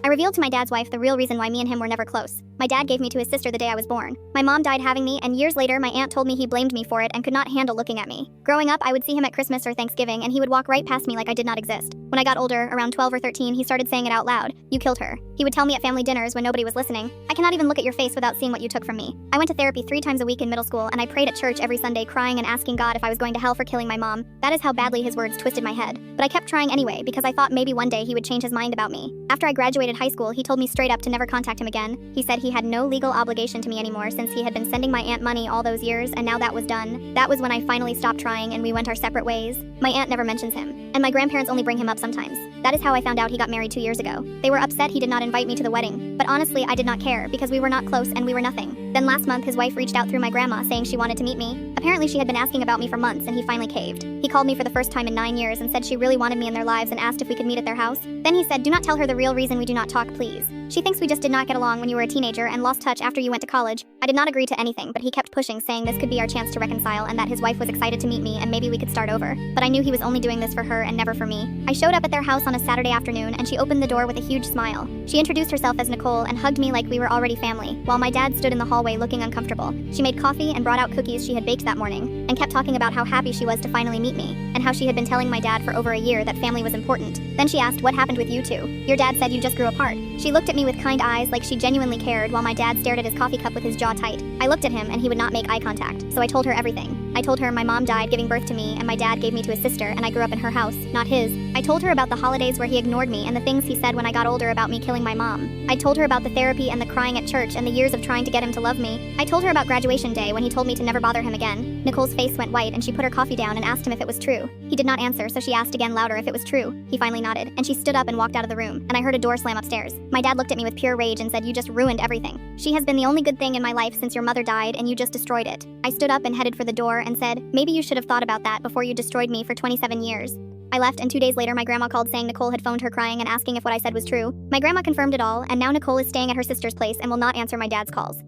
I revealed to my dad's wife the real reason why me and him were never close. My dad gave me to his sister the day I was born. My mom died having me, and years later my aunt told me he blamed me for it and could not handle looking at me. Growing up, I would see him at Christmas or Thanksgiving, and he would walk right past me like I did not exist. When I got older, around 12 or 13, he started saying it out loud. You killed her. He would tell me at family dinners when nobody was listening. I cannot even look at your face without seeing what you took from me. I went to therapy 3 times a week in middle school, and I prayed at church every Sunday crying and asking God if I was going to hell for killing my mom. That is how badly his words twisted my head. But I kept trying anyway because I thought maybe one day he would change his mind about me. After I graduated high school, he told me straight up to never contact him again. He said he had no legal obligation to me anymore since he had been sending my aunt money all those years, and now that was done. That was when I finally stopped trying and we went our separate ways. My aunt never mentions him, and my grandparents only bring him up sometimes. That is how I found out he got married 2 years ago. They were upset he did not invite me to the wedding, but honestly I did not care because we were not close and we were nothing. Then last month his wife reached out through my grandma saying she wanted to meet me. Apparently she had been asking about me for months and he finally caved. He called me for the first time in 9 years and said she really wanted me in their lives and asked if we could meet at their house. Then he said, do not tell her the real reason we do not talk, please. She thinks we just did not get along when you were a teenager and lost touch after you went to college. I did not agree to anything, but he kept pushing, saying this could be our chance to reconcile and that his wife was excited to meet me and maybe we could start over. But I knew he was only doing this for her and never for me. I showed up at their house on a Saturday afternoon and she opened the door with a huge smile. She introduced herself as Nicole and hugged me like we were already family, while my dad stood in the hallway looking uncomfortable. She made coffee and brought out cookies she had baked that morning, and kept talking about how happy she was to finally meet me, and how she had been telling my dad for over a year that family was important. Then she asked, what happened with you two? Your dad said you just grew apart. She looked at me with kind eyes like she genuinely cared, while my dad stared at his coffee cup with his jaw tight. I looked at him and he would not make eye contact, so I told her everything. I told her my mom died giving birth to me and my dad gave me to his sister and I grew up in her house, not his. I told her about the holidays where he ignored me and the things he said when I got older about me killing my mom. I told her about the therapy and the crying at church and the years of trying to get him to love me. I told her about graduation day when he told me to never bother him again. Nicole's face went white and she put her coffee down and asked him if it was true. He did not answer, so she asked again louder if it was true. He finally nodded, and she stood up and walked out of the room, and I heard a door slam upstairs. My dad looked at me with pure rage and said, you just ruined everything. She has been the only good thing in my life since your mother died and you just destroyed it. I stood up and headed for the door and said, maybe you should have thought about that before you destroyed me for 27 years. I left, and 2 days later my grandma called saying Nicole had phoned her crying and asking if what I said was true. My grandma confirmed it all, and now Nicole is staying at her sister's place and will not answer my dad's calls.